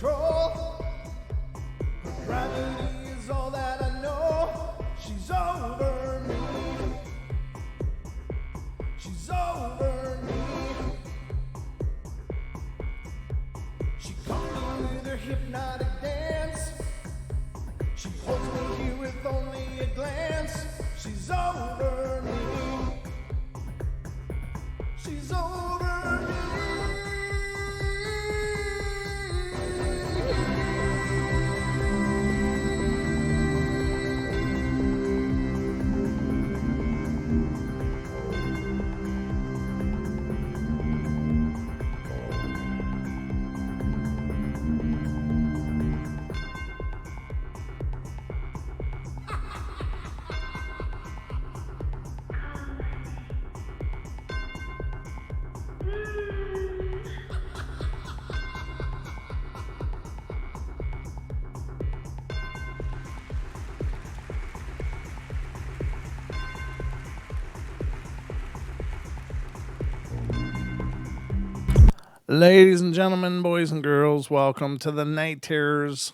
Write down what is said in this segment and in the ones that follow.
control. Gravity is all that I know. She's over me. She's over me. She comes with her hypnotic dance. She holds me here with only a glance. She's over me. She's over me. Ladies and gentlemen, boys and girls, welcome to the Night Terrors.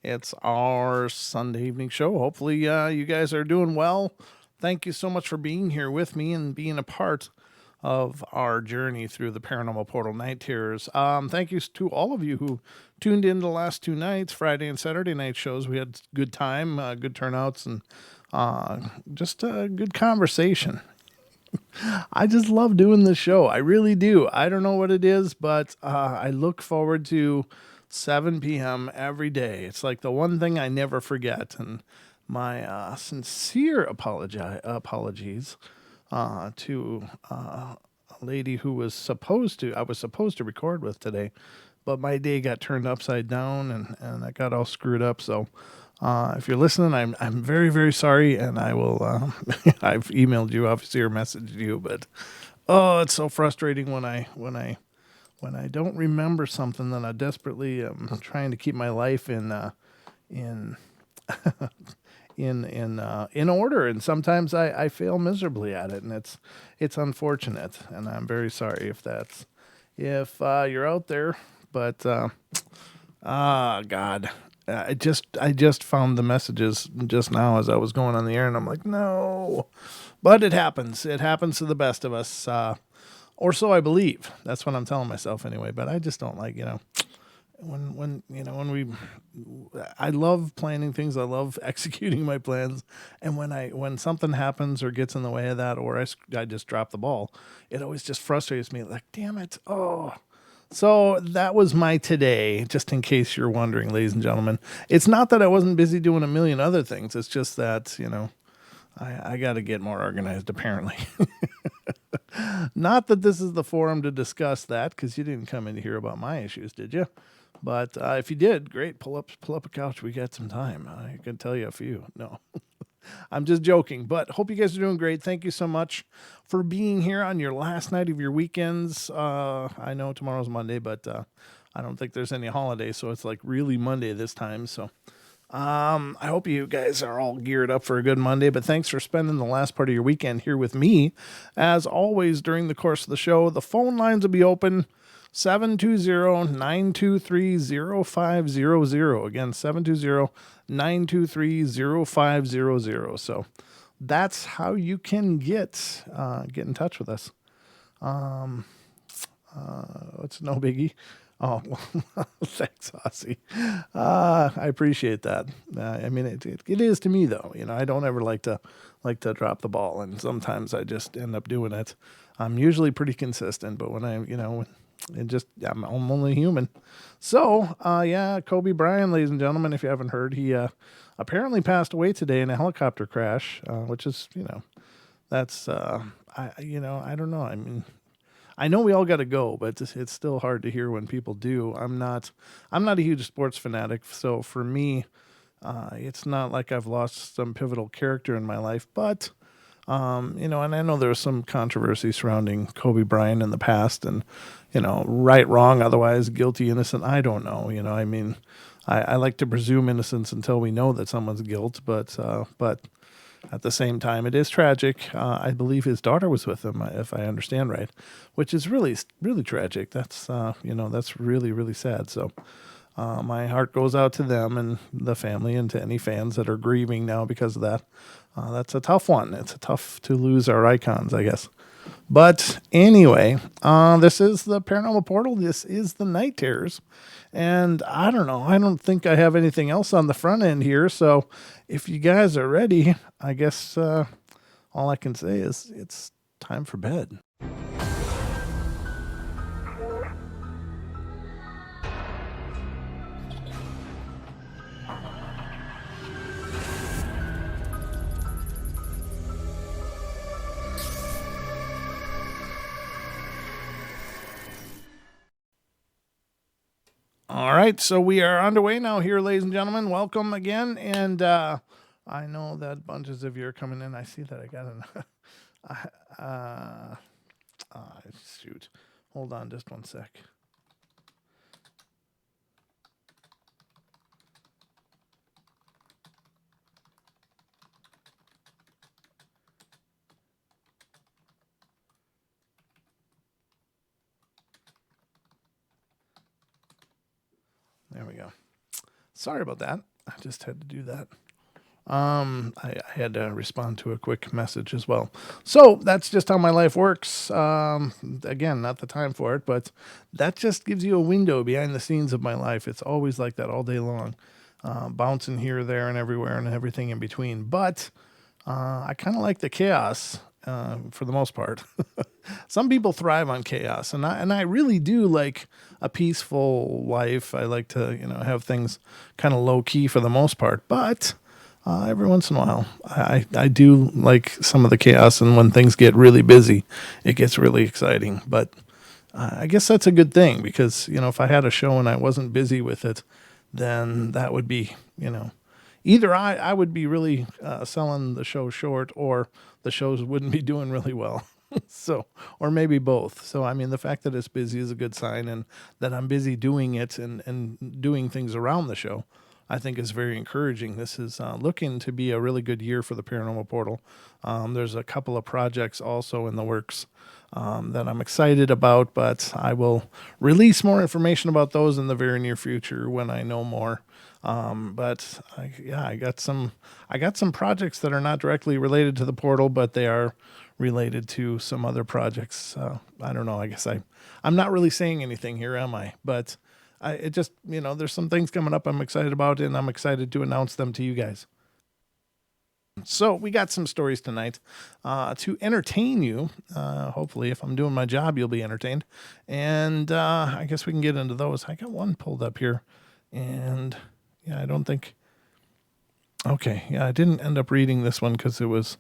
It's our Sunday evening show. Hopefully you guys are doing well. Thank you so much for being here with me and being a part of our journey through the Paranormal Portal Night Terrors. Thank you to all of you who tuned in the last two nights, Friday and Saturday night shows. We had good time, good turnouts, and just a good conversation. I just love doing this show. I really do. I don't know what it is, but I look forward to 7 p.m. every day. It's like the one thing I never forget. And my sincere apologies to a lady who I was supposed to record with today, but my day got turned upside down and I got all screwed up. So if you're listening, I'm very, very sorry, and I will. I've emailed you, obviously, or messaged you, but it's so frustrating when I don't remember something that I desperately am trying to keep my life in order, and sometimes I fail miserably at it, and it's unfortunate, and I'm very sorry if you're out there, but God. I just found the messages just now as I was going on the air, and I'm like, no. But it happens. It happens to the best of us, or so I believe. That's what I'm telling myself anyway. But I just don't like, I love planning things. I love executing my plans. And when something happens or gets in the way of that, or I just drop the ball, it always just frustrates me. Like, damn it. Oh. So that was my today, just in case you're wondering, ladies and gentlemen. It's not that I wasn't busy doing a million other things. It's just that, I got to get more organized, apparently. Not that this is the forum to discuss that, because you didn't come in to hear about my issues, did you? But if you did, great. Pull up a couch. We got some time. I can tell you a few. No. I'm just joking, but hope you guys are doing great. Thank you so much for being here on your last night of your weekends. I know tomorrow's Monday, but I don't think there's any holiday, so it's like really Monday this time. So I hope you guys are all geared up for a good Monday, but thanks for spending the last part of your weekend here with me. As always, during the course of the show, the phone lines will be open. 720-923-0500. Again, 720-923-0500. So that's how you can get in touch with us. It's no biggie. Oh, well, thanks, Aussie. I appreciate that. I mean, it is to me, though. I don't ever like to drop the ball, and sometimes I just end up doing it. I'm usually pretty consistent, but when I'm only human. So, Kobe Bryant, ladies and gentlemen, if you haven't heard, he apparently passed away today in a helicopter crash, which is, that's, I don't know. I mean, I know we all got to go, but it's still hard to hear when people do. I'm not a huge sports fanatic, so for me, it's not like I've lost some pivotal character in my life, but and I know there's some controversy surrounding Kobe Bryant in the past, and right, wrong, otherwise guilty, innocent. I don't know. I mean, I like to presume innocence until we know that someone's guilt, but at the same time, it is tragic. I believe his daughter was with him, if I understand right, which is really, really tragic. That's that's really, really sad. So, My heart goes out to them and the family and to any fans that are grieving now because of that. That's a tough one. It's tough to lose our icons, I guess. But anyway, this is the Paranormal Portal. This is the Night Terrors. And I don't know. I don't think I have anything else on the front end here. So if you guys are ready, I guess all I can say is it's time for bed. All right, so we are underway now here, ladies and gentlemen. Welcome again. And I know that bunches of you are coming in. I see that I got an... shoot. Hold on just one sec. There we go. Sorry about that. I just had to do that. I had to respond to a quick message as well. So that's just how my life works. Again, not the time for it, but that just gives you a window behind the scenes of my life. It's always like that all day long, bouncing here, there, and everywhere, and everything in between. But I kind of like the chaos for the most part. Some people thrive on chaos, and I really do like a peaceful life. I like to have things kind of low key for the most part, but every once in a while, I do like some of the chaos, and when things get really busy, it gets really exciting. But I guess that's a good thing because if I had a show and I wasn't busy with it, then that would be either I would be really selling the show short, or the shows wouldn't be doing really well. So, or maybe both. So, I mean, the fact that it's busy is a good sign, and that I'm busy doing it and doing things around the show, I think is very encouraging. This is looking to be a really good year for the Paranormal Portal. There's a couple of projects also in the works that I'm excited about, but I will release more information about those in the very near future when I know more. But I got some projects that are not directly related to the portal, but they are related to some other projects. I don't know. I guess I'm not really saying anything here, am I? But it just, there's some things coming up I'm excited about, and I'm excited to announce them to you guys. So we got some stories tonight to entertain you. Hopefully, if I'm doing my job, you'll be entertained. And I guess we can get into those. I got one pulled up here, and yeah, I don't think... Okay, yeah, I didn't end up reading this one because it was...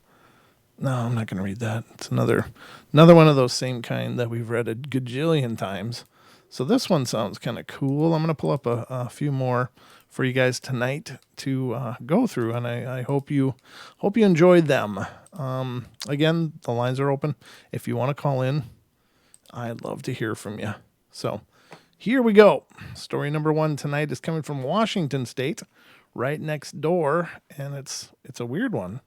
No, I'm not going to read that. It's another one of those same kind that we've read a gajillion times. So this one sounds kind of cool. I'm going to pull up a few more for you guys tonight to go through, and I hope you enjoyed them. Again, the lines are open. If you want to call in, I'd love to hear from you. So here we go. Story number 1 tonight is coming from Washington State, right next door, and it's a weird one.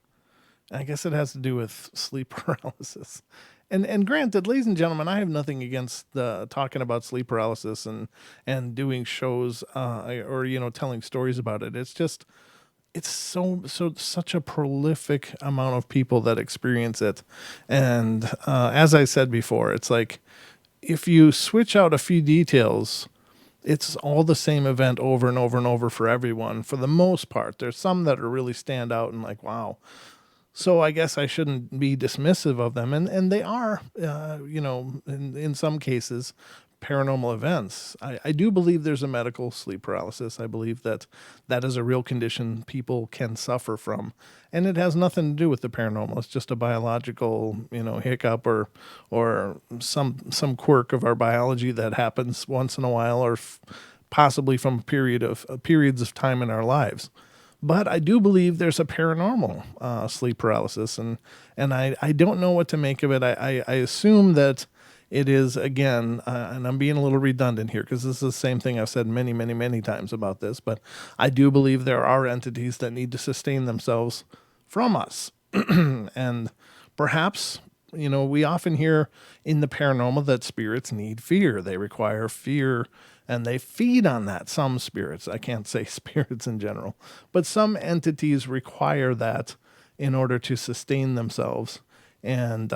I guess it has to do with sleep paralysis. And granted, ladies and gentlemen, I have nothing against talking about sleep paralysis and doing shows or telling stories about it. It's just it's such a prolific amount of people that experience it. And as I said before, it's like if you switch out a few details, it's all the same event over and over and over for everyone. For the most part, there's some that are really stand out and like, wow. So I guess I shouldn't be dismissive of them. And they are, in some cases, paranormal events. I do believe there's a medical sleep paralysis. I believe that is a real condition people can suffer from. And it has nothing to do with the paranormal. It's just a biological, hiccup or some quirk of our biology that happens once in a while, or possibly from periods of time in our lives. But I do believe there's a paranormal sleep paralysis, and I don't know what to make of it. I assume that it is, again, and I'm being a little redundant here because this is the same thing I've said many, many, many times about this, but I do believe there are entities that need to sustain themselves from us. And perhaps we often hear in the paranormal that spirits need fear. They require fear and they feed on that. Some spirits, I can't say spirits in general, but some entities require that in order to sustain themselves. And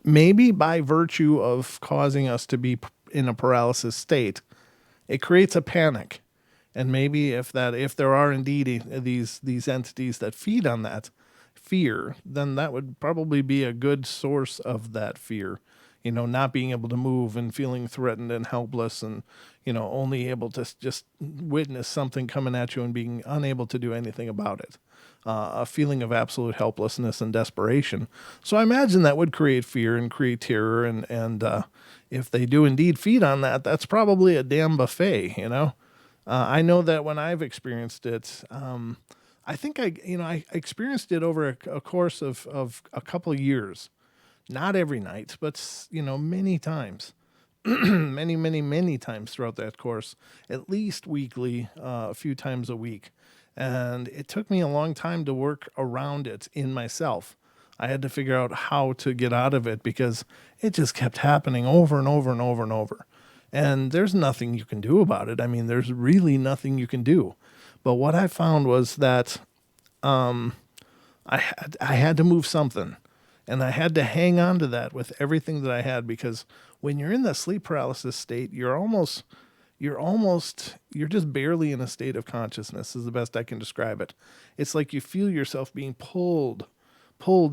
maybe by virtue of causing us to be in a paralysis state, it creates a panic. And maybe if there are indeed these entities that feed on that fear, then that would probably be a good source of that fear. Not being able to move and feeling threatened and helpless, and only able to just witness something coming at you and being unable to do anything about it. A feeling of absolute helplessness and desperation. So I imagine that would create fear and create terror, and if they do indeed feed on that, that's probably a damn buffet. I know that when I've experienced it, I think I experienced it over a course of a couple of years. Not every night, but many times, many times throughout that course, at least weekly, a few times a week. And it took me a long time to work around it in myself. I had to figure out how to get out of it because it just kept happening over and over and over and over. And there's nothing you can do about it. I mean, there's really nothing you can do. But what I found was that I had to move something. And I had to hang on to that with everything that I had, because when you're in the sleep paralysis state, you're just barely in a state of consciousness is the best I can describe it. It's like you feel yourself being pulled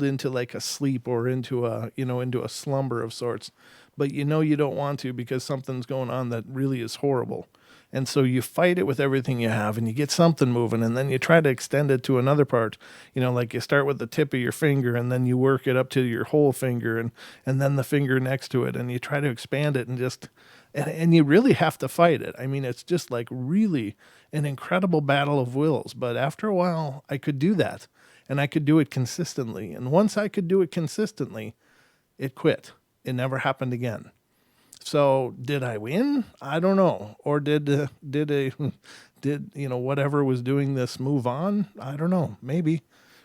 into like a sleep or into a slumber of sorts, but you don't want to because something's going on that really is horrible. And so you fight it with everything you have and you get something moving, and then you try to extend it to another part, like you start with the tip of your finger and then you work it up to your whole finger and then the finger next to it, and you try to expand it and you really have to fight it. I mean, it's just like really an incredible battle of wills. But after a while, I could do that, and I could do it consistently. And once I could do it consistently, it quit. It never happened again. So did I win? I don't know. Or did whatever was doing this move on? I don't know. Maybe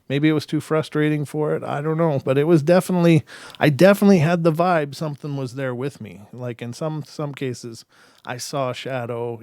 it was too frustrating for it. I don't know. But it was I definitely had the vibe something was there with me. Like in some cases, I saw a shadow,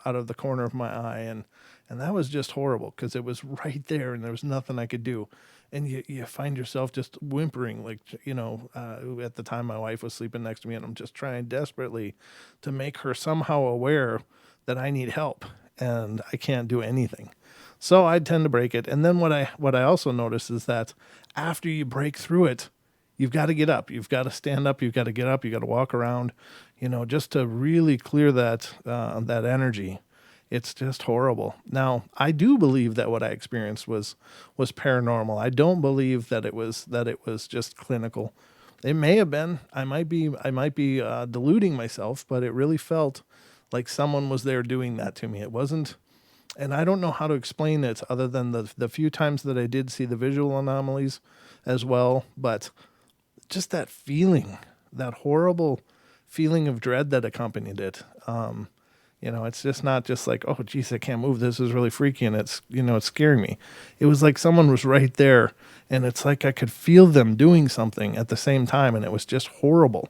out of the corner of my eye, and that was just horrible because it was right there and there was nothing I could do. And you find yourself just whimpering, like, at the time my wife was sleeping next to me, and I'm just trying desperately to make her somehow aware that I need help and I can't do anything. So I tend to break it. And then what I also notice is that after you break through it, you've got to get up. You've got to stand up. You've got to get up. You've got to walk around, just to really clear that energy. It's just horrible. Now, I do believe that what I experienced was paranormal. I don't believe that it was just clinical. It may have been. I might be deluding myself, but it really felt like someone was there doing that to me. It wasn't, and I don't know how to explain it other than the few times that I did see the visual anomalies as well. But just that feeling, that horrible feeling of dread that accompanied it. It's just not just like, oh, geez, I can't move. This is really freaky, and it's scaring me. It was like someone was right there, and it's like I could feel them doing something at the same time, and it was just horrible.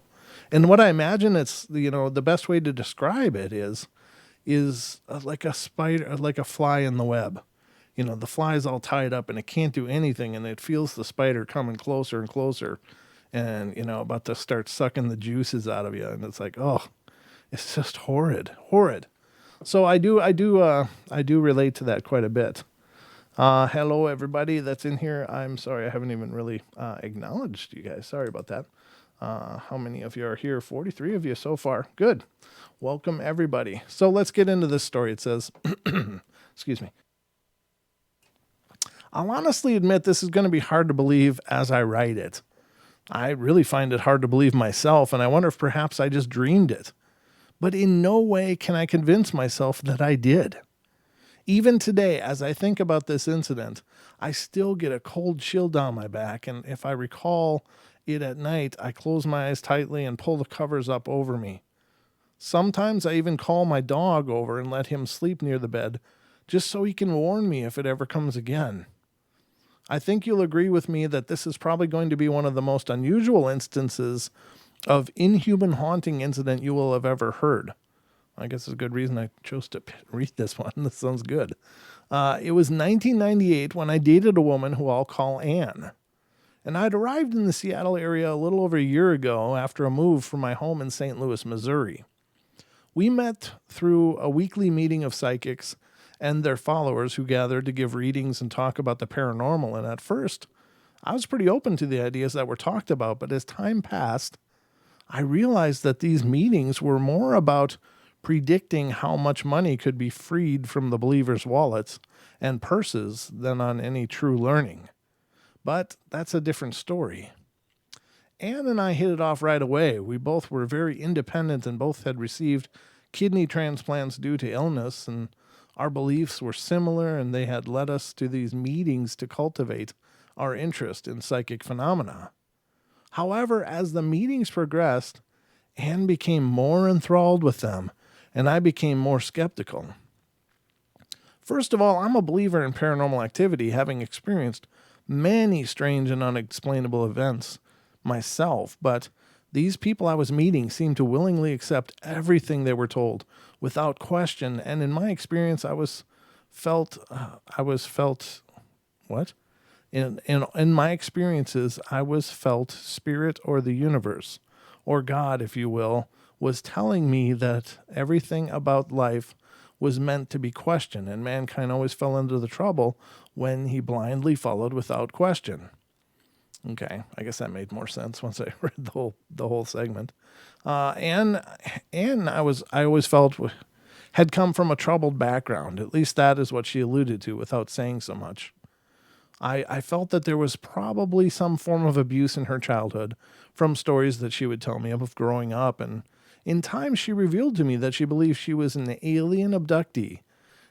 And what I imagine it's, the best way to describe it is like a spider, like a fly in the web. The fly's all tied up, and it can't do anything, and it feels the spider coming closer and closer, and, about to start sucking the juices out of you, and it's like, oh, it's just horrid. So I do relate to that quite a bit. Hello, everybody that's in here. I'm sorry, I haven't even really acknowledged you guys. Sorry about that. How many of you are here? 43 of you so far. Good. Welcome, everybody. So let's get into this story. It says, excuse me. I'll honestly admit this is going to be hard to believe as I write it. I really find it hard to believe myself, and I wonder if perhaps I just dreamed it. But in no way can I convince myself that I did. Even today, as I think about this incident, I still get a cold chill down my back, and if I recall it at night, I close my eyes tightly and pull the covers up over me. Sometimes I even call my dog over and let him sleep near the bed, just so he can warn me if it ever comes again. I think you'll agree with me that this is probably going to be one of the most unusual instances of inhuman haunting incident you will have ever heard. I guess it's a good reason I chose to read this one. This sounds good. It was 1998 when I dated a woman who I'll call Anne. And I'd arrived in the Seattle area a little over a year ago after a move from my home in St. Louis, Missouri. We met through a weekly meeting of psychics and their followers who gathered to give readings and talk about the paranormal. And at first, I was pretty open to the ideas that were talked about, but as time passed, I realized that these meetings were more about predicting how much money could be freed from the believers' wallets and purses than on any true learning. But that's a different story. Anne and I hit it off right away. We both were very independent and both had received kidney transplants due to illness, and our beliefs were similar, and they had led us to these meetings to cultivate our interest in psychic phenomena. However, as the meetings progressed, Anne became more enthralled with them, and I became more skeptical. First of all, I'm a believer in paranormal activity, having experienced many strange and unexplainable events myself, but these people I was meeting seemed to willingly accept everything they were told without question, and in my experience, in my experiences, I was felt spirit or the universe, or God, if you will, was telling me that everything about life was meant to be questioned, and mankind always fell into the trouble when he blindly followed without question. Okay, I guess that made more sense once I read the whole segment. And I always felt had come from a troubled background. At least that is what she alluded to without saying so much. I felt that there was probably some form of abuse in her childhood from stories that she would tell me of growing up, and in time she revealed to me that she believed she was an alien abductee,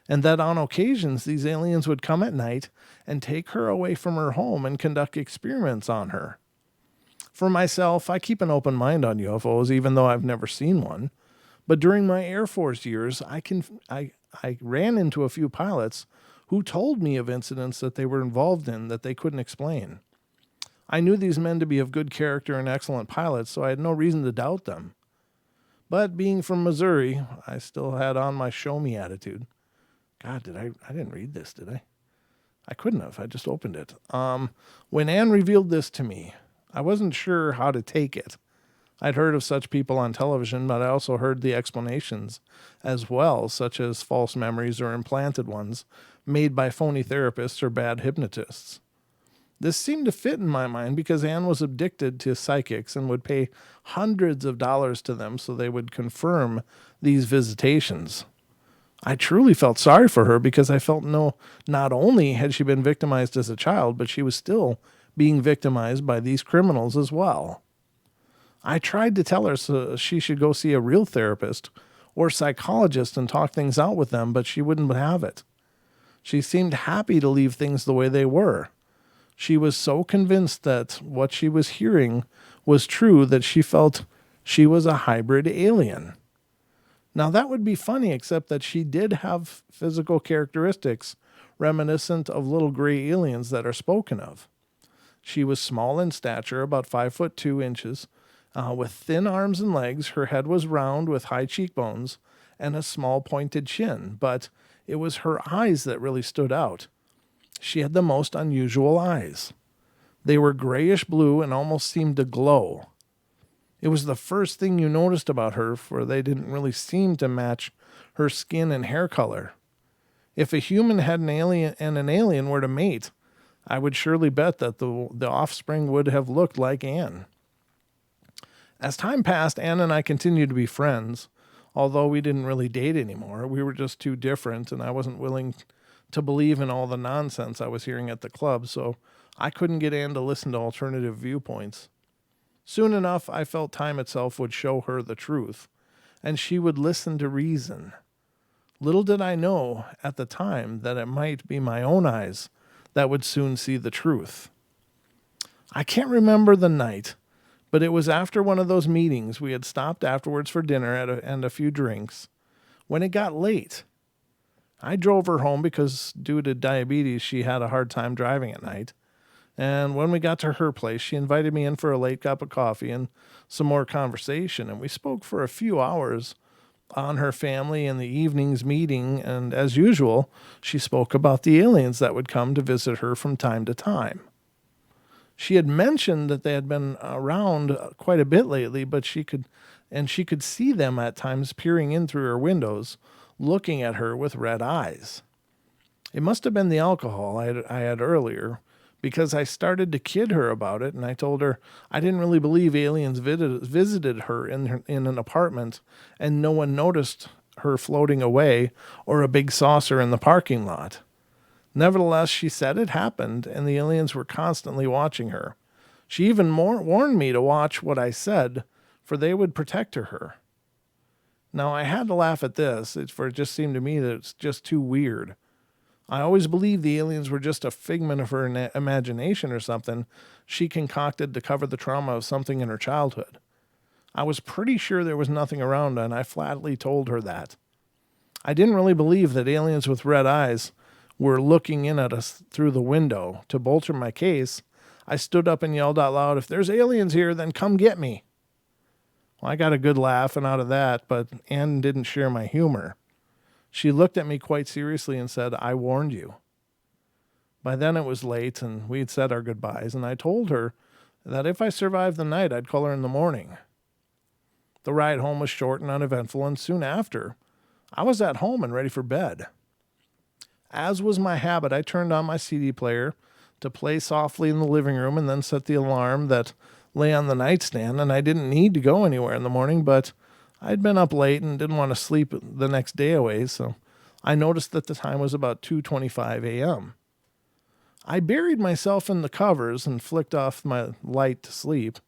and that on occasions these aliens would come at night and take her away from her home and conduct experiments on her. For myself, I keep an open mind on UFOs, even though I've never seen one. But during my Air Force years, I ran into a few pilots who told me of incidents that they were involved in that they couldn't explain. I knew these men to be of good character and excellent pilots, so I had no reason to doubt them. But being from Missouri, I still had on my show me attitude. God, I didn't read this, did I? I couldn't have. I just opened it. When Anne revealed this to me, I wasn't sure how to take it. I'd heard of such people on television, but I also heard the explanations as well, such as false memories or implanted ones made by phony therapists or bad hypnotists. This seemed to fit in my mind because Anne was addicted to psychics and would pay hundreds of dollars to them so they would confirm these visitations. I truly felt sorry for her because I felt not only had she been victimized as a child, but she was still being victimized by these criminals as well. I tried to tell her so she should go see a real therapist or psychologist and talk things out with them, but she wouldn't have it. She seemed happy to leave things the way they were. She was so convinced that what she was hearing was true that she felt she was a hybrid alien. Now that would be funny, except that she did have physical characteristics reminiscent of little gray aliens that are spoken of. She was small in stature, about 5'2" with thin arms and legs. Her head was round with high cheekbones and a small pointed chin, but it was her eyes that really stood out. She had the most unusual eyes. They were grayish blue and almost seemed to glow. It was the first thing you noticed about her, for they didn't really seem to match her skin and hair color. If a human had an alien were to mate, I would surely bet that the offspring would have looked like Anne. As time passed, Anne and I continued to be friends, although we didn't really date anymore. We were just too different, and I wasn't willing to believe in all the nonsense I was hearing at the club, so I couldn't get Anne to listen to alternative viewpoints. Soon enough, I felt time itself would show her the truth, and she would listen to reason. Little did I know at the time that it might be my own eyes that would soon see the truth. I can't remember the night, but it was after one of those meetings. We had stopped afterwards for dinner and a few drinks. When it got late, I drove her home because due to diabetes, she had a hard time driving at night. And when we got to her place, she invited me in for a late cup of coffee and some more conversation. And we spoke for a few hours on her family and the evening's meeting. And as usual, she spoke about the aliens that would come to visit her from time to time. She had mentioned that they had been around quite a bit lately, but she could see them at times peering in through her windows, looking at her with red eyes. It must have been the alcohol I had earlier, because I started to kid her about it, and I told her I didn't really believe aliens visited her in an apartment and no one noticed her floating away or a big saucer in the parking lot. Nevertheless, she said it happened, and the aliens were constantly watching her. She even warned me to watch what I said, for they would protect her. Now, I had to laugh at this, for it just seemed to me that it's just too weird. I always believed the aliens were just a figment of her imagination or something she concocted to cover the trauma of something in her childhood. I was pretty sure there was nothing around, and I flatly told her that. I didn't really believe that aliens with red eyes were looking in at us through the window. To bolster my case, I stood up and yelled out loud, "If there's aliens here, then come get me." Well, I got a good laugh out of that, but Anne didn't share my humor. She looked at me quite seriously and said, "I warned you." By then it was late, and we had said our goodbyes, and I told her that if I survived the night, I'd call her in the morning. The ride home was short and uneventful, and soon after, I was at home and ready for bed. As was my habit, I turned on my CD player to play softly in the living room and then set the alarm that lay on the nightstand, and I didn't need to go anywhere in the morning, but I'd been up late and didn't want to sleep the next day away, so I noticed that the time was about 2:25 a.m. I buried myself in the covers and flicked off my light to sleep,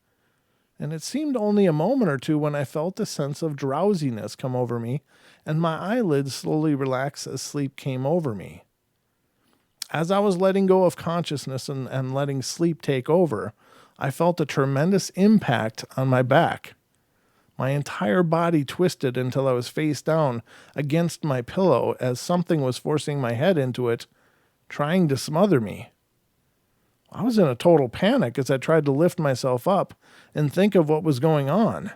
and it seemed only a moment or two when I felt a sense of drowsiness come over me, and my eyelids slowly relaxed as sleep came over me. As I was letting go of consciousness and letting sleep take over, I felt a tremendous impact on my back. My entire body twisted until I was face down against my pillow as something was forcing my head into it, trying to smother me. I was in a total panic as I tried to lift myself up and think of what was going on.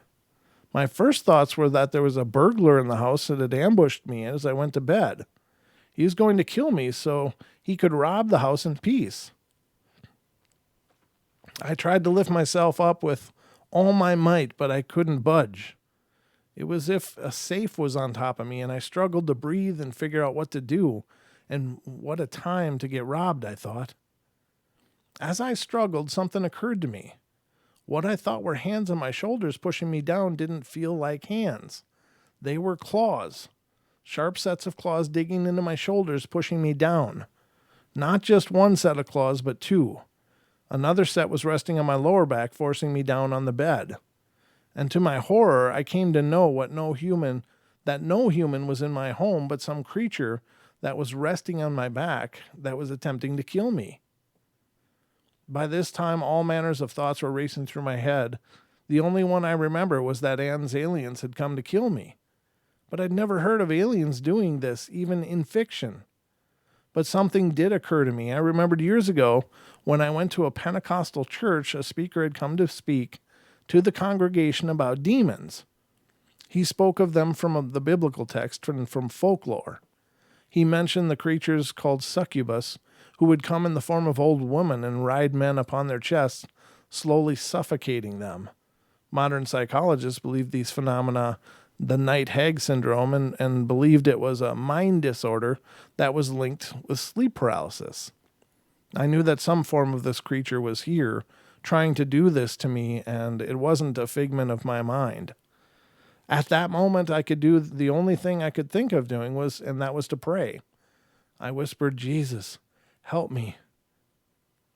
My first thoughts were that there was a burglar in the house that had ambushed me as I went to bed. He was going to kill me so he could rob the house in peace. I tried to lift myself up with all my might, but I couldn't budge. It was as if a safe was on top of me, and I struggled to breathe and figure out what to do. And what a time to get robbed, I thought. As I struggled, something occurred to me. What I thought were hands on my shoulders pushing me down didn't feel like hands. They were claws. Sharp sets of claws digging into my shoulders, pushing me down. Not just one set of claws, but two. Another set was resting on my lower back, forcing me down on the bed. And to my horror, I came to know that no human was in my home, but some creature that was resting on my back that was attempting to kill me. By this time, all manners of thoughts were racing through my head. The only one I remember was that Anne's aliens had come to kill me. But I'd never heard of aliens doing this, even in fiction. But something did occur to me. I remembered years ago when I went to a Pentecostal church, a speaker had come to speak to the congregation about demons. He spoke of them from the biblical text and from folklore. He mentioned the creatures called succubus, who would come in the form of old women and ride men upon their chests, slowly suffocating them. Modern psychologists believe these phenomena the night hag syndrome and believed it was a mind disorder that was linked with sleep paralysis. I knew that some form of this creature was here, trying to do this to me, and it wasn't a figment of my mind. At that moment, the only thing I could think of doing was to pray. I whispered, "Jesus, help me."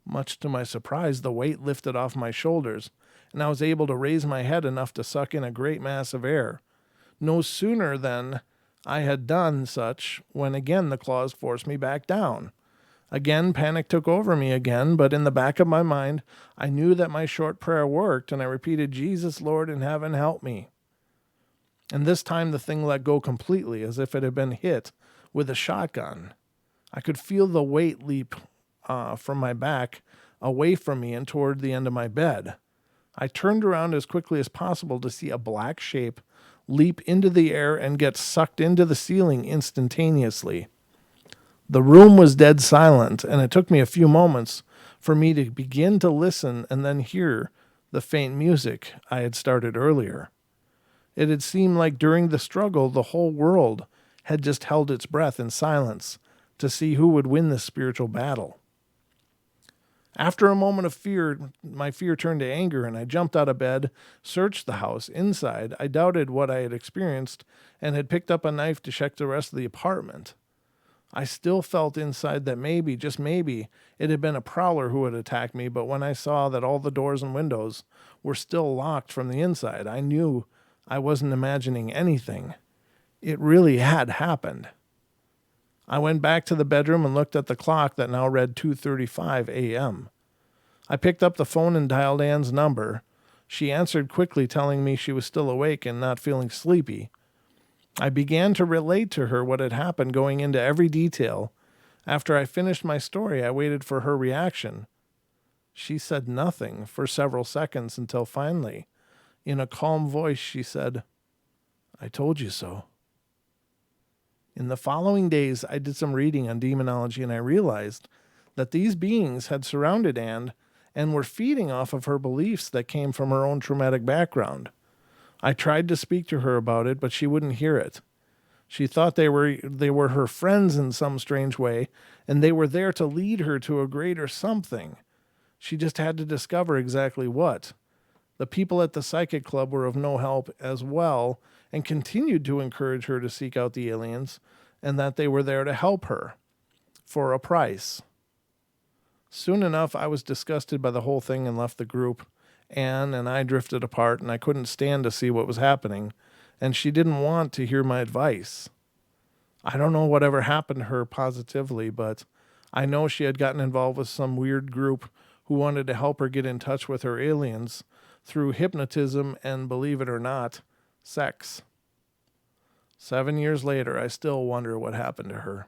Much to my surprise, the weight lifted off my shoulders, and I was able to raise my head enough to suck in a great mass of air. No sooner than I had done such when again the claws forced me back down. Again, panic took over me again, but in the back of my mind, I knew that my short prayer worked, and I repeated, "Jesus, Lord in heaven, help me." And this time the thing let go completely, as if it had been hit with a shotgun. I could feel the weight leap from my back away from me and toward the end of my bed. I turned around as quickly as possible to see a black shape leap into the air and get sucked into the ceiling instantaneously. The room was dead silent, and it took me a few moments for me to begin to listen and then hear the faint music I had started earlier. It had seemed like during the struggle, the whole world had just held its breath in silence to see who would win this spiritual battle. After a moment of fear, my fear turned to anger, and I jumped out of bed, searched the house. Inside, I doubted what I had experienced and had picked up a knife to check the rest of the apartment. I still felt inside that maybe, just maybe, it had been a prowler who had attacked me, but when I saw that all the doors and windows were still locked from the inside, I knew I wasn't imagining anything. It really had happened. I went back to the bedroom and looked at the clock that now read 2:35 a.m. I picked up the phone and dialed Anne's number. She answered quickly, telling me she was still awake and not feeling sleepy. I began to relate to her what had happened, going into every detail. After I finished my story, I waited for her reaction. She said nothing for several seconds until finally, in a calm voice, she said, "I told you so." In the following days, I did some reading on demonology, and I realized that these beings had surrounded Anne and were feeding off of her beliefs that came from her own traumatic background. I tried to speak to her about it, but she wouldn't hear it. She thought they were her friends in some strange way, and they were there to lead her to a greater something. She just had to discover exactly what. The people at the psychic club were of no help as well, and continued to encourage her to seek out the aliens, and that they were there to help her for a price. Soon enough, I was disgusted by the whole thing and left the group. Anne and I drifted apart, and I couldn't stand to see what was happening, and she didn't want to hear my advice. I don't know whatever happened to her positively, but I know she had gotten involved with some weird group who wanted to help her get in touch with her aliens through hypnotism and, believe it or not, sex. 7 years later, I still wonder what happened to her.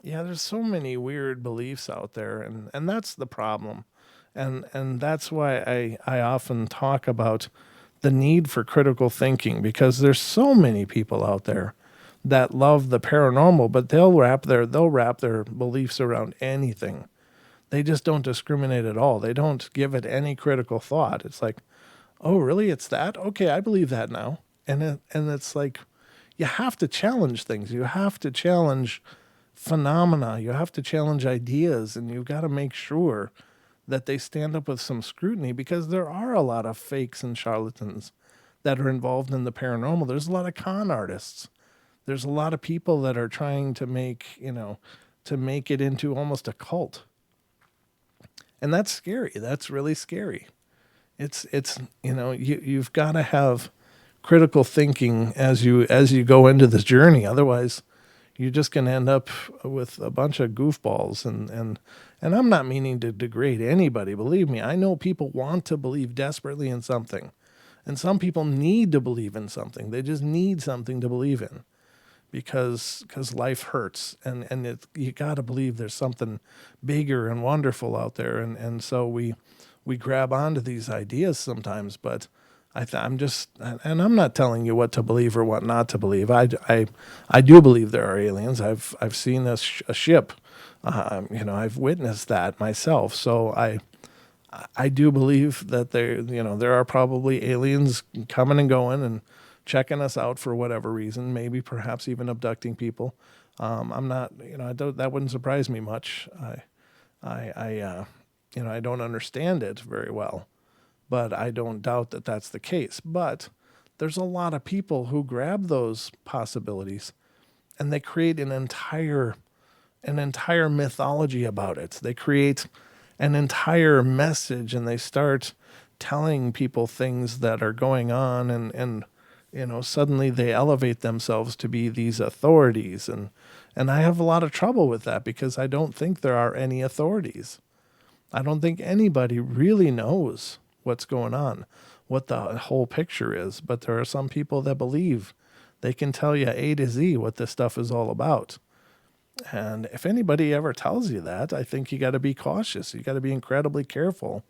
Yeah, there's so many weird beliefs out there, and that's the problem. And that's why I often talk about the need for critical thinking, because there's so many people out there that love the paranormal, but they'll wrap their beliefs around anything. They just don't discriminate at all. They don't give it any critical thought. It's like, oh, really? It's that? Okay, I believe that now. And it's like, you have to challenge things. You have to challenge phenomena. You have to challenge ideas, and you've got to make sure that they stand up with some scrutiny, because there are a lot of fakes and charlatans that are involved in the paranormal. There's a lot of con artists. There's a lot of people that are trying to make it into almost a cult. And that's scary. That's really scary. It's you've got to have critical thinking as you go into this journey. Otherwise, you're just going to end up with a bunch of goofballs. And I'm not meaning to degrade anybody. Believe me, I know people want to believe desperately in something. And some people need to believe in something. They just need something to believe in, because life hurts. And you got to believe there's something bigger and wonderful out there. And so we grab onto these ideas sometimes, but I'm not telling you what to believe or what not to believe. I do believe there are aliens. I've seen a ship. I've witnessed that myself. So I do believe that there are probably aliens coming and going and checking us out for whatever reason. Maybe perhaps even abducting people. I'm not. That wouldn't surprise me much. I don't understand it very well. But I don't doubt that that's the case. But there's a lot of people who grab those possibilities and they create an entire mythology about it. They create an entire message, and they start telling people things that are going on, and suddenly they elevate themselves to be these authorities. And I have a lot of trouble with that, because I don't think there are any authorities. I don't think anybody really knows what's going on, what the whole picture is. But there are some people that believe they can tell you A to Z what this stuff is all about. And if anybody ever tells you that, I think you got to be cautious. You got to be incredibly careful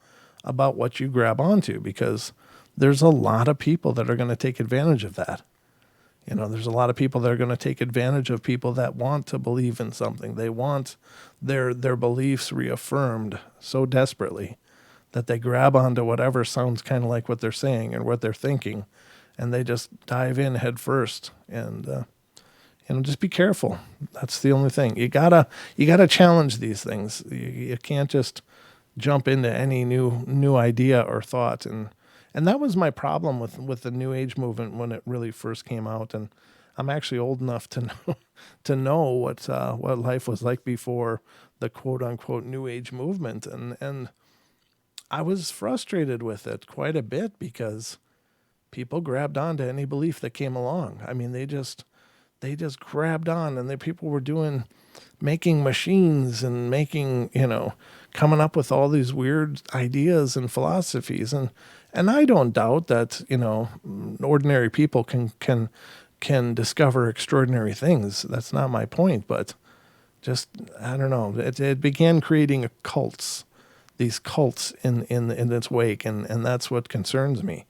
about what you grab onto, because there's a lot of people that are going to take advantage of that. There's a lot of people that are going to take advantage of people that want to believe in something. They want their beliefs reaffirmed so desperately that they grab onto whatever sounds kind of like what they're saying and what they're thinking, and they just dive in head first. And just be careful. That's the only thing. You gotta challenge these things. You can't just jump into any new idea or thought. And that was my problem with the New Age movement when it really first came out. And I'm actually old enough to know what life was like before the quote unquote New Age movement. And I was frustrated with it quite a bit because people grabbed onto any belief that came along. I mean, they just grabbed on, and people were making machines and coming up with all these weird ideas and philosophies. And I don't doubt that, ordinary people can discover extraordinary things. That's not my point, but just, I don't know. It began creating these cults in its wake. And that's what concerns me.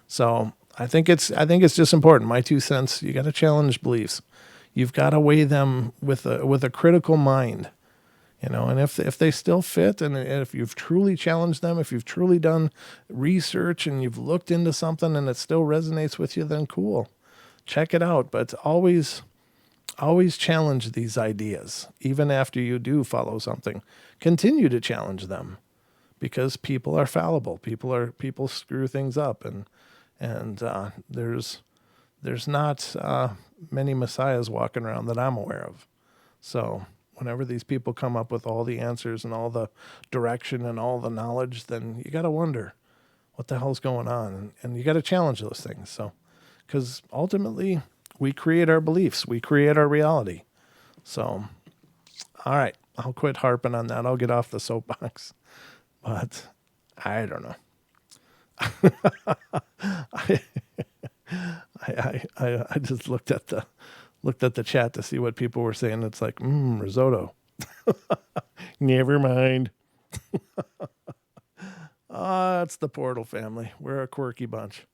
So I think it's just important. My 2 cents. You got to challenge beliefs. You've got to weigh them with a critical mind, and if they still fit, and if you've truly challenged them, if you've truly done research and you've looked into something and it still resonates with you, then cool, check it out. But always challenge these ideas. Even after you do follow something, continue to challenge them, because people are fallible. People screw things up, and there's not many messiahs walking around that I'm aware of. So whenever these people come up with all the answers and all the direction and all the knowledge, then you got to wonder what the hell's going on, and you got to challenge those things. So, because ultimately we create our beliefs, we create our reality. So, all right, I'll quit harping on that. I'll get off the soapbox, but I don't know. I just looked at the chat to see what people were saying. It's like, risotto. Never mind. It's the Portal family. We're a quirky bunch.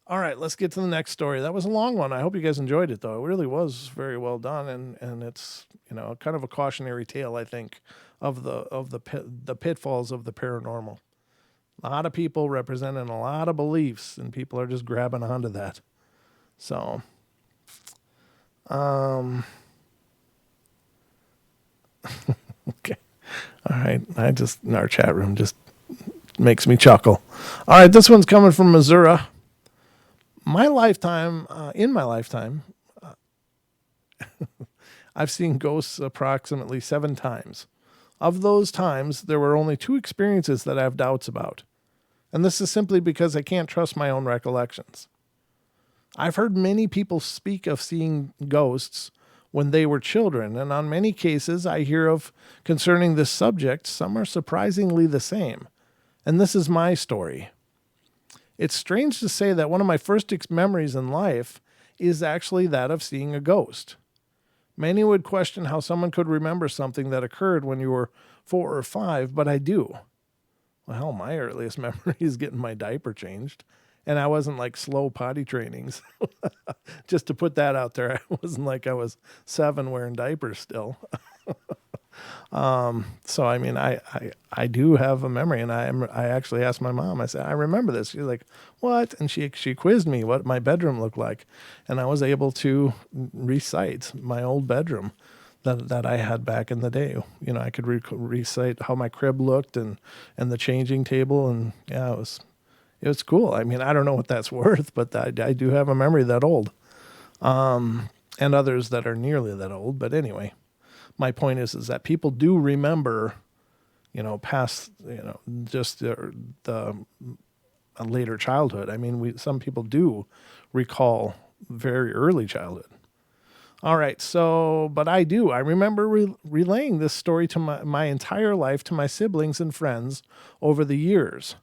All right, let's get to the next story. That was a long one. I hope you guys enjoyed it, though. It really was very well done, and it's kind of a cautionary tale, I think, of the pitfalls of the paranormal. A lot of people representing a lot of beliefs, and people are just grabbing onto that. So, okay. All right. Our chat room just makes me chuckle. All right. This one's coming from Missouri. In my lifetime, I've seen ghosts approximately 7 times. Of those times, there were only 2 experiences that I have doubts about. And this is simply because I can't trust my own recollections. I've heard many people speak of seeing ghosts when they were children, and on many cases I hear of concerning this subject, some are surprisingly the same. And this is my story. It's strange to say that one of my first memories in life is actually that of seeing a ghost. Many would question how someone could remember something that occurred when you were 4 or 5, but I do. Well, my earliest memory is getting my diaper changed. And I wasn't like slow potty trainings. Just to put that out there, I wasn't like I was 7 wearing diapers still. So, I mean, I do have a memory, and I actually asked my mom, I said, I remember this. She's like, what? And she quizzed me what my bedroom looked like. And I was able to recite my old bedroom that I had back in the day. I could recite how my crib looked and the changing table. And yeah, it was cool. I mean, I don't know what that's worth, but I do have a memory that old, and others that are nearly that old. But anyway, my point is that people do remember, past, just the later childhood. I mean, some people do recall very early childhood. All right. So, but I remember relaying this story to my entire life to my siblings and friends over the years.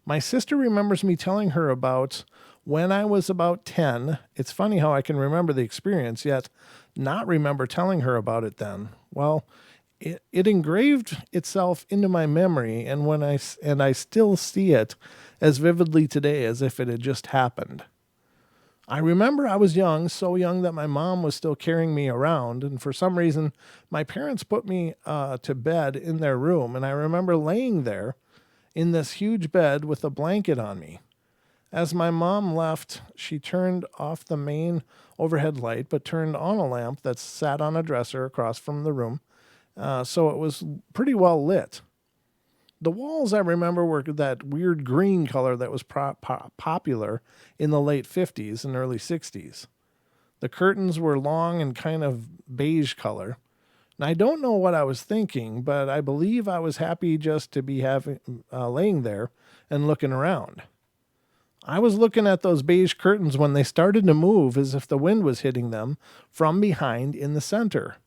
My sister remembers me telling her about when I was about 10. It's funny how I can remember the experience, yet not remember telling her about it then. Well, it engraved itself into my memory, and I still see it as vividly today as if it had just happened. I remember I was young, so young that my mom was still carrying me around, and for some reason, my parents put me to bed in their room, and I remember laying there in this huge bed with a blanket on me. As my mom left, she turned off the main overhead light, but turned on a lamp that sat on a dresser across from the room, so it was pretty well lit. The walls, I remember, were that weird green color that was popular in the late 50s and early 60s. The curtains were long and kind of beige color. And I don't know what I was thinking, but I believe I was happy just to be laying there and looking around. I was looking at those beige curtains when they started to move as if the wind was hitting them from behind in the center.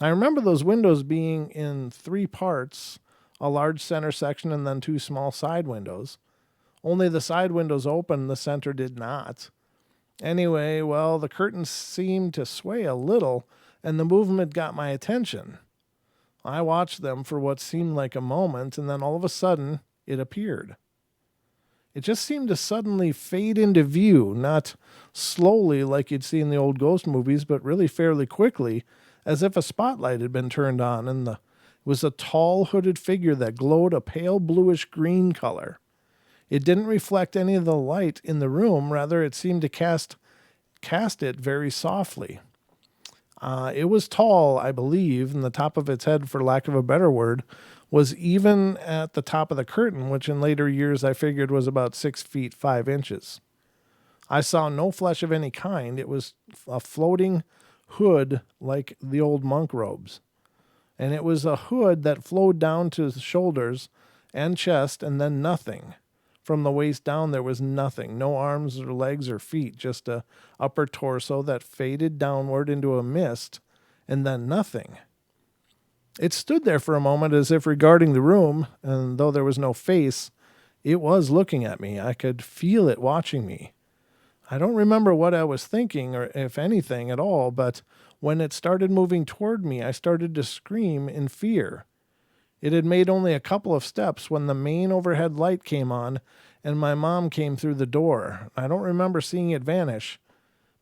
I remember those windows being in 3 parts, a large center section and then 2 small side windows. Only the side windows opened, the center did not. Anyway, well, the curtains seemed to sway a little, and the movement got my attention. I watched them for what seemed like a moment, and then all of a sudden, it appeared. It just seemed to suddenly fade into view, not slowly like you'd see in the old ghost movies, but really fairly quickly, as if a spotlight had been turned on, and it was a tall, hooded figure that glowed a pale bluish-green color. It didn't reflect any of the light in the room, rather it seemed to cast it very softly. It was tall, I believe, and the top of its head, for lack of a better word, was even at the top of the curtain, which in later years I figured was about 6 feet 5 inches. I saw no flesh of any kind. It was a floating hood like the old monk robes. And it was a hood that flowed down to the shoulders and chest and then nothing. From the waist down there was nothing. No arms or legs or feet, just a upper torso that faded downward into a mist and then nothing. It stood there for a moment as if regarding the room, and though there was no face, it was looking at me. I could feel it watching me. I don't remember what I was thinking, or if anything at all, but when it started moving toward me, I started to scream in fear. It had made only a couple of steps when the main overhead light came on, and my mom came through the door. I don't remember seeing it vanish,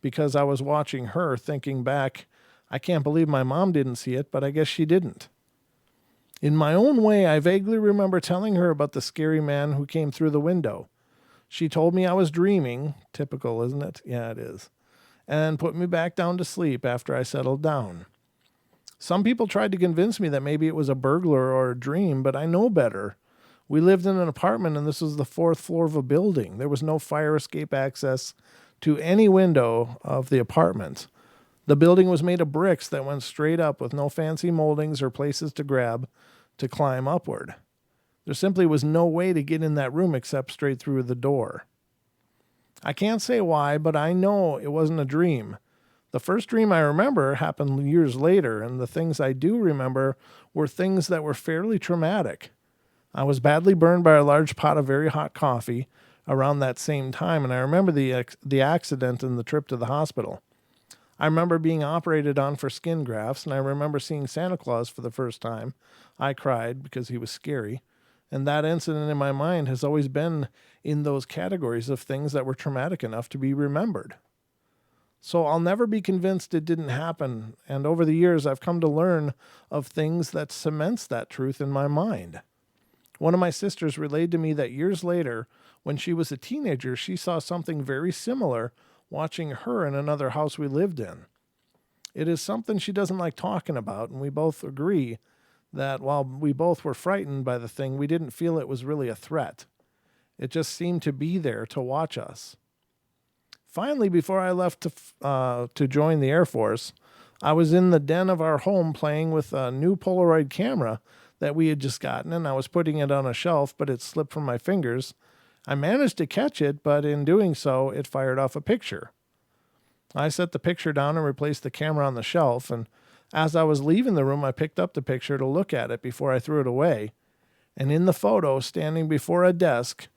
because I was watching her, thinking back, I can't believe my mom didn't see it, but I guess she didn't. In my own way, I vaguely remember telling her about the scary man who came through the window. She told me I was dreaming, typical, isn't it? Yeah, it is, and put me back down to sleep after I settled down. Some people tried to convince me that maybe it was a burglar or a dream, but I know better. We lived in an apartment, and this was the 4th floor of a building. There was no fire escape access to any window of the apartment. The building was made of bricks that went straight up with no fancy moldings or places to grab to climb upward. There simply was no way to get in that room except straight through the door. I can't say why, but I know it wasn't a dream. The first dream I remember happened years later, and the things I do remember were things that were fairly traumatic. I was badly burned by a large pot of very hot coffee around that same time, and I remember the accident and the trip to the hospital. I remember being operated on for skin grafts, and I remember seeing Santa Claus for the first time. I cried because he was scary, and that incident in my mind has always been in those categories of things that were traumatic enough to be remembered. So I'll never be convinced it didn't happen, and over the years I've come to learn of things that cements that truth in my mind. One of my sisters relayed to me that years later, when she was a teenager, she saw something very similar watching her in another house we lived in. It is something she doesn't like talking about, and we both agree that while we both were frightened by the thing, we didn't feel it was really a threat. It just seemed to be there to watch us. Finally, before I left to join the Air Force, I was in the den of our home playing with a new Polaroid camera that we had just gotten, and I was putting it on a shelf, but it slipped from my fingers. I managed to catch it, but in doing so, it fired off a picture. I set the picture down and replaced the camera on the shelf, and as I was leaving the room, I picked up the picture to look at it before I threw it away. And in the photo, standing before a desk,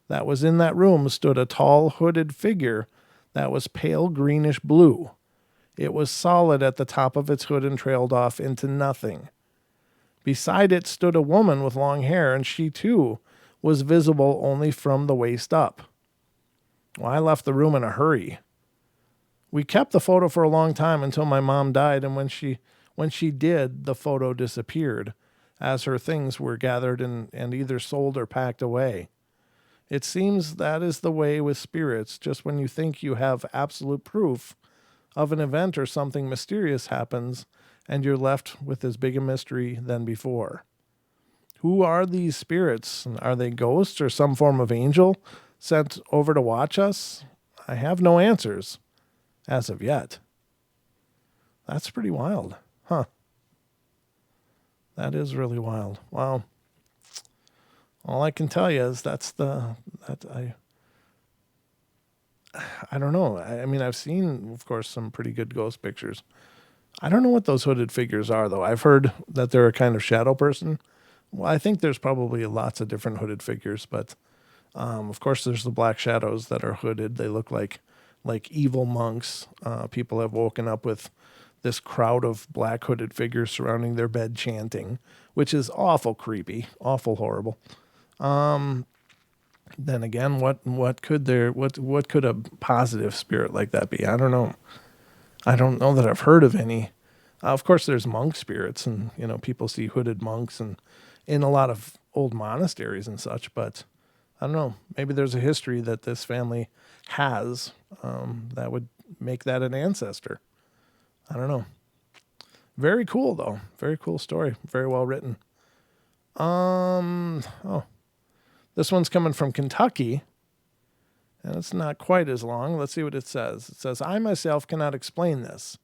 that was in that room stood a tall hooded figure that was pale greenish blue. It was solid at the top of its hood and trailed off into nothing. Beside it stood a woman with long hair, and she too was visible only from the waist up. Well, I left the room in a hurry. We kept the photo for a long time until my mom died, and when she did, the photo disappeared as her things were gathered and either sold or packed away. It seems that is the way with spirits. Just when you think you have absolute proof of an event or something mysterious happens, and you're left with as big a mystery than before. Who are these spirits? Are they ghosts or some form of angel sent over to watch us? I have no answers as of yet. That's pretty wild, huh? That is really wild. Wow. All I can tell you is I don't know. I mean, I've seen, of course, some pretty good ghost pictures. I don't know what those hooded figures are, though. I've heard that they're a kind of shadow person. Well, I think there's probably lots of different hooded figures, but of course, there's the black shadows that are hooded. They look like evil monks. People have woken up with this crowd of black hooded figures surrounding their bed chanting, which is awful creepy, awful horrible. Then again, what could a positive spirit like that be? I don't know. I don't know that I've heard of any. Of course, there's monk spirits, and people see hooded monks and in a lot of old monasteries and such. But I don't know. Maybe there's a history that this family has that would make that an ancestor. I don't know. Very cool though. Very cool story. Very well written. This one's coming from Kentucky. And it's not quite as long. Let's see what it says. It says, I myself cannot explain this.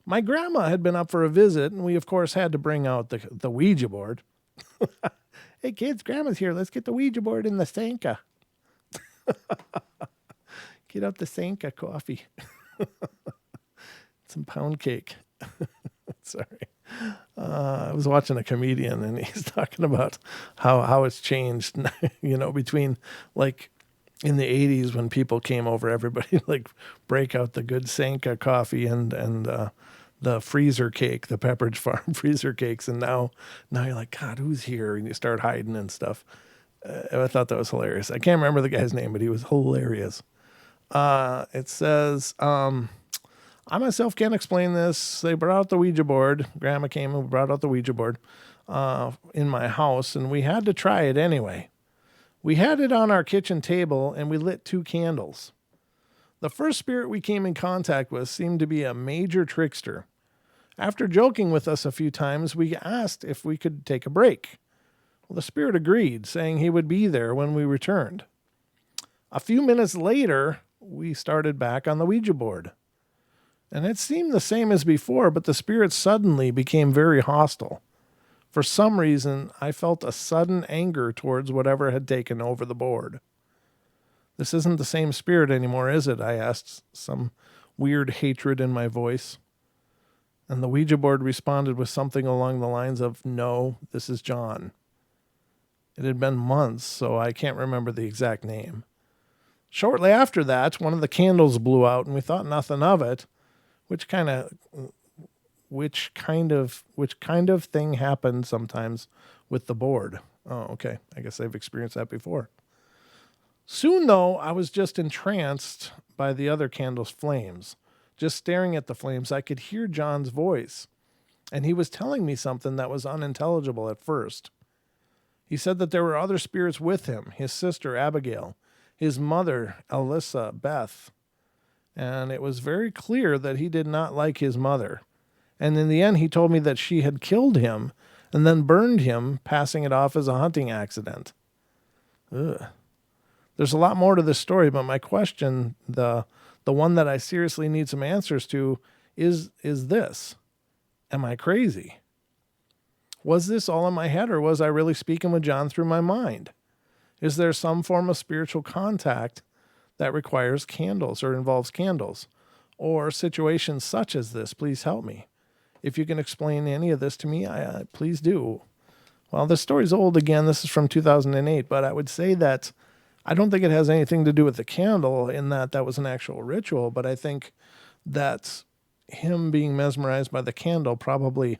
My grandma had been up for a visit, and we, of course, had to bring out the Ouija board. Hey, kids, grandma's here. Let's get the Ouija board in the Sanka. Get out the Sanka coffee. Some pound cake. Sorry. I was watching a comedian, and he's talking about how it's changed, between like in the 80s when people came over, everybody like break out the good Sanka coffee and the freezer cake, the Pepperidge Farm freezer cakes. And now you're like, God, who's here? And you start hiding and stuff. I thought that was hilarious. I can't remember the guy's name, but he was hilarious. It says, I myself can't explain this. They brought out the Ouija board. Grandma came and brought out the Ouija board in my house, and we had to try it anyway. We had it on our kitchen table, and we lit 2 candles. The first spirit we came in contact with seemed to be a major trickster. After joking with us a few times, we asked if we could take a break. Well, the spirit agreed, saying he would be there when we returned. A few minutes later, we started back on the Ouija board. And it seemed the same as before, but the spirit suddenly became very hostile. For some reason, I felt a sudden anger towards whatever had taken over the board. This isn't the same spirit anymore, is it? I asked, some weird hatred in my voice. And the Ouija board responded with something along the lines of, no, this is John. It had been months, so I can't remember the exact name. Shortly after that, one of the candles blew out, and we thought nothing of it. Which kind of thing happened sometimes with the board? Oh, okay. I guess I've experienced that before. Soon, though, I was just entranced by the other candle's flames. Just staring at the flames, I could hear John's voice, and he was telling me something that was unintelligible at first. He said that there were other spirits with him, his sister Abigail, his mother Alyssa, Beth, and it was very clear that he did not like his mother. And in the end, he told me that she had killed him and then burned him, passing it off as a hunting accident. Ugh. There's a lot more to this story, but my question, the one that I seriously need some answers to, is this. Am I crazy? Was this all in my head, or was I really speaking with John through my mind? Is there some form of spiritual contact that requires candles or involves candles, or situations such as this? Please help me. If you can explain any of this to me, please do. Well, this story's old again. This is from 2008, but I would say that I don't think it has anything to do with the candle in that was an actual ritual, but I think that him being mesmerized by the candle probably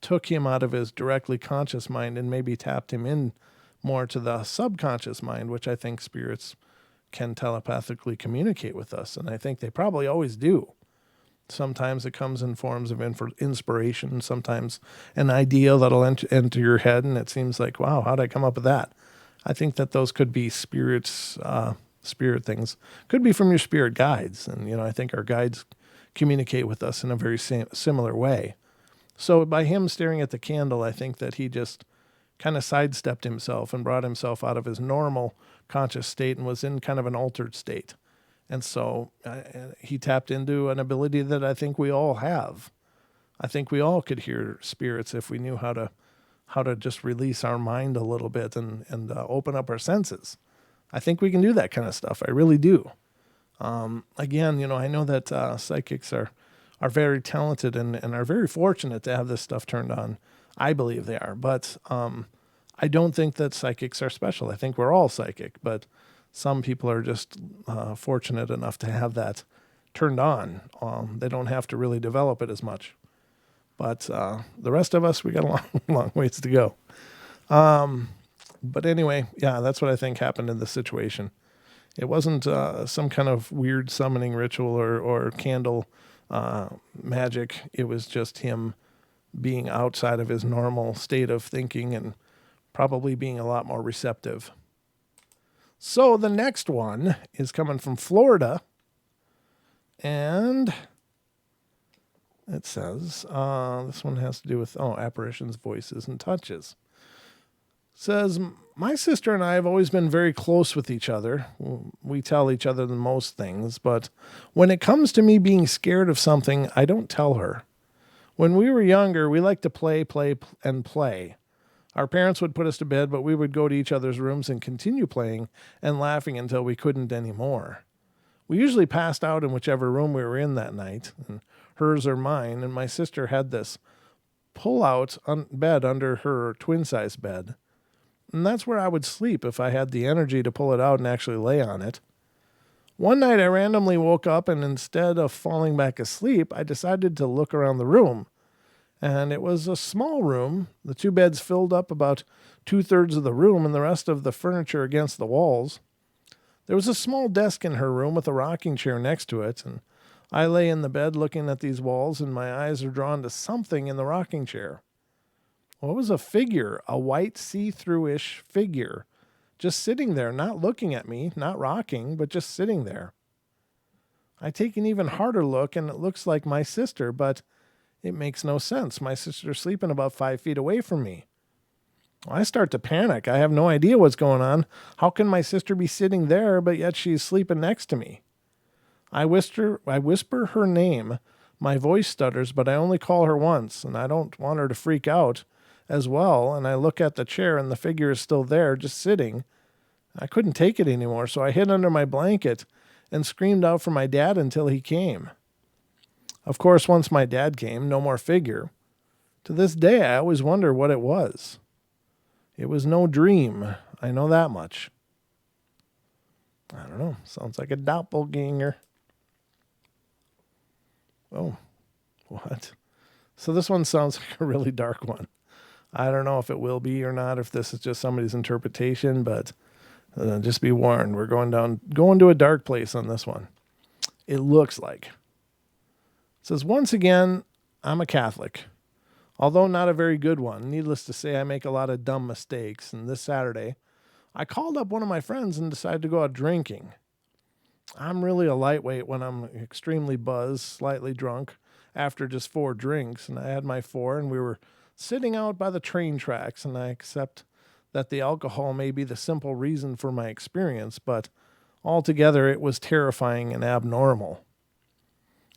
took him out of his directly conscious mind and maybe tapped him in more to the subconscious mind, which I think spirits can telepathically communicate with us. And I think they probably always do. Sometimes it comes in forms of inspiration, sometimes an idea that'll enter your head, and it seems like, wow, how'd I come up with that? I think that those could be spirits, spirit things. Could be from your spirit guides. And, I think our guides communicate with us in a very similar way. So by him staring at the candle, I think that he just kind of sidestepped himself and brought himself out of his normal conscious state and was in kind of an altered state. And so he tapped into an ability that I think we all have. I think we all could hear spirits if we knew how to just release our mind a little bit and open up our senses. I think we can do that kind of stuff. I really do. Again, I know that psychics are very talented and are very fortunate to have this stuff turned on. I believe they are. But I don't think that psychics are special. I think we're all psychic, but some people are just fortunate enough to have that turned on. They don't have to really develop it as much. But the rest of us, we got a long, long ways to go. But anyway, yeah, that's what I think happened in this situation. It wasn't some kind of weird summoning ritual or candle magic. It was just him being outside of his normal state of thinking and probably being a lot more receptive. So the next one is coming from Florida, and it says, this one has to do with, apparitions, voices, and touches. It says, my sister and I have always been very close with each other. We tell each other the most things, but when it comes to me being scared of something, I don't tell her. When we were younger, we liked to play. Our parents would put us to bed, but we would go to each other's rooms and continue playing and laughing until we couldn't anymore. We usually passed out in whichever room we were in that night, and hers or mine, and my sister had this pull-out bed under her twin-size bed. And that's where I would sleep if I had the energy to pull it out and actually lay on it. One night I randomly woke up, and instead of falling back asleep, I decided to look around the room. And it was a small room. The two beds filled up about 2/3 of the room and the rest of the furniture against the walls. There was a small desk in her room with a rocking chair next to it, and I lay in the bed looking at these walls, and my eyes are drawn to something in the rocking chair. Well, it was a figure, a white see-through-ish figure, just sitting there, not looking at me, not rocking, but just sitting there. I take an even harder look, and it looks like my sister, but it makes no sense. My sister's sleeping about 5 feet away from me. I start to panic. I have no idea what's going on. How can my sister be sitting there, but yet she's sleeping next to me? I whisper her name. My voice stutters, but I only call her once, and I don't want her to freak out as well. And I look at the chair, and the figure is still there, just sitting. I couldn't take it anymore, so I hid under my blanket and screamed out for my dad until he came. Of course, once my dad came, no more figure. To this day, I always wonder what it was. It was no dream. I know that much. I don't know. Sounds like a doppelganger. Oh, what? So this one sounds like a really dark one. I don't know if it will be or not, if this is just somebody's interpretation, but just be warned. We're going to a dark place on this one. It looks like. It says, once again, I'm a Catholic, although not a very good one. Needless to say, I make a lot of dumb mistakes. And this Saturday, I called up one of my friends and decided to go out drinking. I'm really a lightweight when I'm extremely buzzed, slightly drunk, after just 4 drinks. And I had my 4, and we were sitting out by the train tracks, and I accept that the alcohol may be the simple reason for my experience, but altogether it was terrifying and abnormal.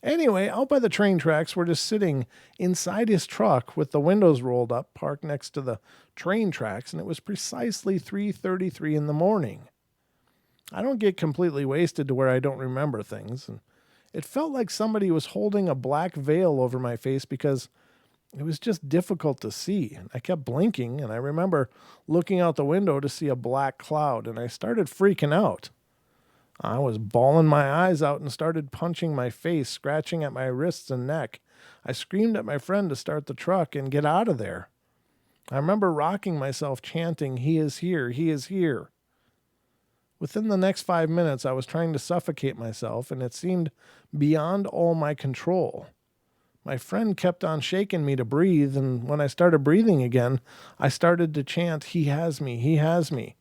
Anyway, out by the train tracks, we're just sitting inside his truck with the windows rolled up, parked next to the train tracks, and it was precisely 3:33 in the morning. I don't get completely wasted to where I don't remember things, and it felt like somebody was holding a black veil over my face because It was just difficult to see. I kept blinking, and I remember looking out the window to see a black cloud, and I started freaking out. I was bawling my eyes out and started punching my face, scratching at my wrists and neck. I screamed at my friend to start the truck and get out of there. I remember rocking myself, chanting, "He is here, he is here." Within the next 5 minutes, I was trying to suffocate myself, and it seemed beyond all my control. My friend kept on shaking me to breathe, and when I started breathing again, I started to chant, "He has me, he has me."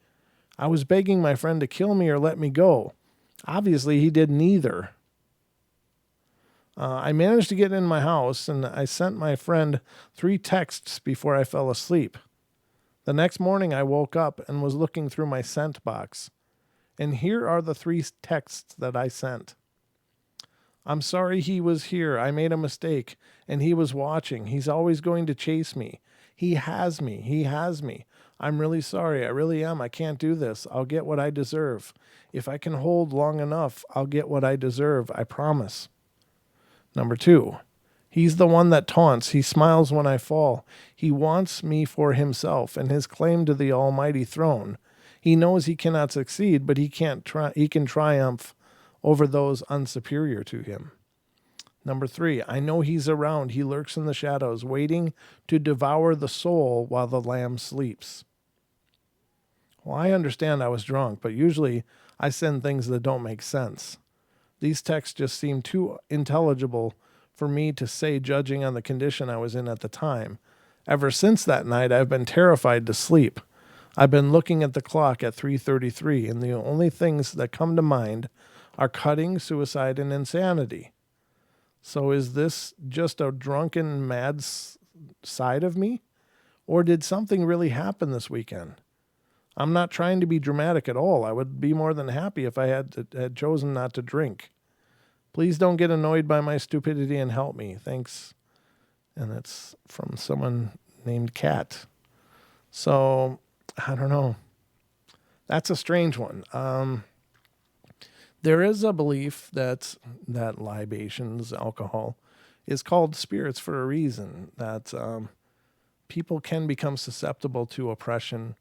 I was begging my friend to kill me or let me go. Obviously, he did neither. I managed to get in my house, and I sent my friend 3 texts before I fell asleep. The next morning, I woke up and was looking through my sent box. And here are the 3 texts that I sent. "I'm sorry he was here. I made a mistake, and he was watching. He's always going to chase me. He has me. He has me. I'm really sorry. I really am. I can't do this. I'll get what I deserve. If I can hold long enough, I'll get what I deserve. I promise." Number 2, "He's the one that taunts. He smiles when I fall. He wants me for himself and his claim to the almighty throne. He knows he cannot succeed, but he can triumph over those unsuperior to him." Number 3, "I know he's around. He lurks in the shadows, waiting to devour the soul while the lamb sleeps." Well, I understand I was drunk, but usually I send things that don't make sense. These texts just seem too intelligible for me to say, judging on the condition I was in at the time. Ever since that night, I've been terrified to sleep. I've been looking at the clock at 3:33, and the only things that come to mind are cutting, suicide, and insanity. So is this just a drunken, mad side of me? Or did something really happen this weekend? I'm not trying to be dramatic at all. I would be more than happy if I had chosen not to drink. Please don't get annoyed by my stupidity and help me. Thanks. And it's from someone named Kat. So, I don't know. That's a strange one. There is a belief that libations, alcohol, is called spirits for a reason, that people can become susceptible to oppression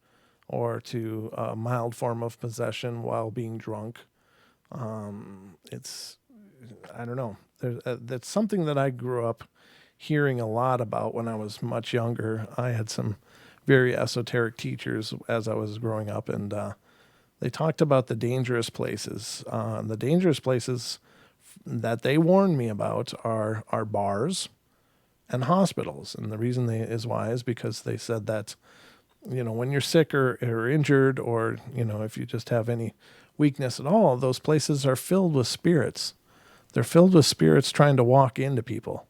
or to a mild form of possession while being drunk. It's, I don't know. That's something that I grew up hearing a lot about when I was much younger. I had some very esoteric teachers as I was growing up, and they talked about the dangerous places. The dangerous places that they warned me about are bars and hospitals. And the reason is because they said that, when you're sick or injured, or, if you just have any weakness at all, those places are filled with spirits. They're filled with spirits trying to walk into people.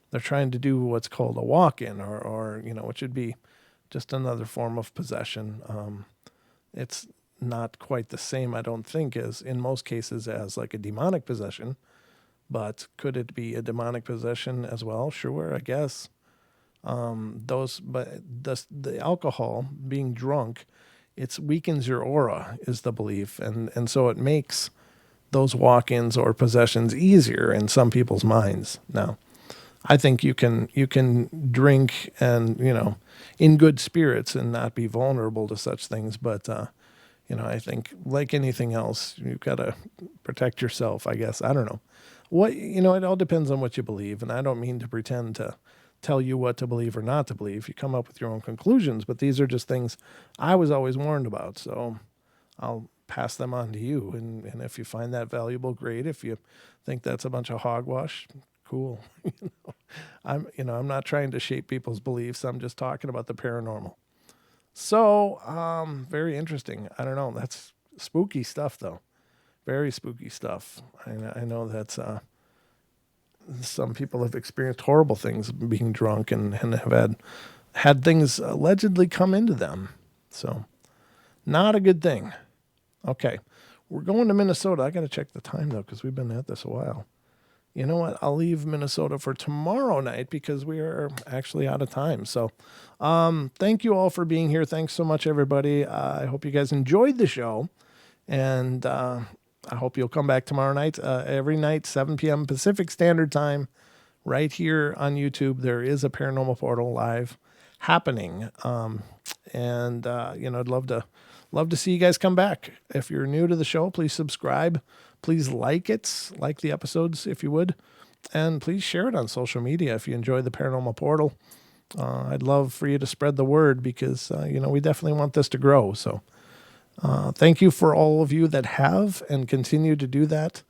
They're trying to do what's called a walk-in, or which would be just another form of possession. It's not quite the same, I don't think, as in most cases as like a demonic possession, but could it be a demonic possession as well? Sure, I guess. The alcohol, being drunk, it weakens your aura, is the belief, and so it makes those walk-ins or possessions easier in some people's minds. Now, I think you can drink and in good spirits and not be vulnerable to such things, but I think like anything else, you've got to protect yourself, I guess. I don't know. It all depends on what you believe, and I don't mean to pretend to tell you what to believe or not to believe. You come up with your own conclusions, but these are just things I was always warned about, so I'll pass them on to you, and if you find that valuable, great. If you think that's a bunch of hogwash, cool. I'm not trying to shape people's beliefs. I'm just talking about the paranormal. So, very interesting. I don't know. That's spooky stuff, though. Very spooky stuff. I know that some people have experienced horrible things being drunk and have had things allegedly come into them. So, not a good thing. Okay, we're going to Minnesota. I got to check the time, though, because we've been at this a while. You know what? I'll leave Minnesota for tomorrow night because we are actually out of time. So thank you all for being here. Thanks so much, everybody. I hope you guys enjoyed the show. And I hope you'll come back tomorrow night. Every night, 7 p.m. Pacific Standard Time. right here on YouTube, there is a Paranormal Portal live happening. I'd love to see you guys come back. If you're new to the show, please subscribe. Please like the episodes if you would. And please share it on social media if you enjoy the Paranormal Portal. I'd love for you to spread the word because, we definitely want this to grow. So thank you for all of you that have and continue to do that.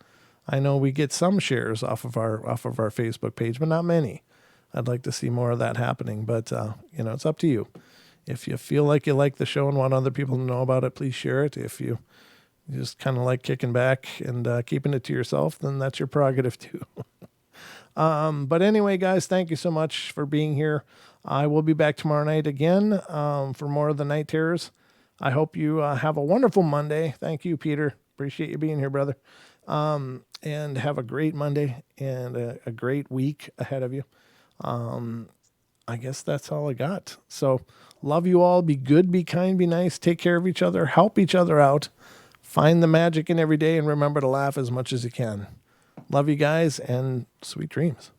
I know we get some shares off of our Facebook page, but not many. I'd like to see more of that happening, but it's up to you. If you feel like you like the show and want other people to know about it, please share it. If you just kind of like kicking back and keeping it to yourself, then that's your prerogative too. But anyway, guys, thank you so much for being here. I will be back tomorrow night again for more of the Night Terrors. I hope you have a wonderful Monday. Thank you, Peter. Appreciate you being here, brother. And have a great Monday and a great week ahead of you. I guess that's all I got. So love you all. Be good, be kind, be nice. Take care of each other. Help each other out. Find the magic in every day and remember to laugh as much as you can. Love you guys and sweet dreams.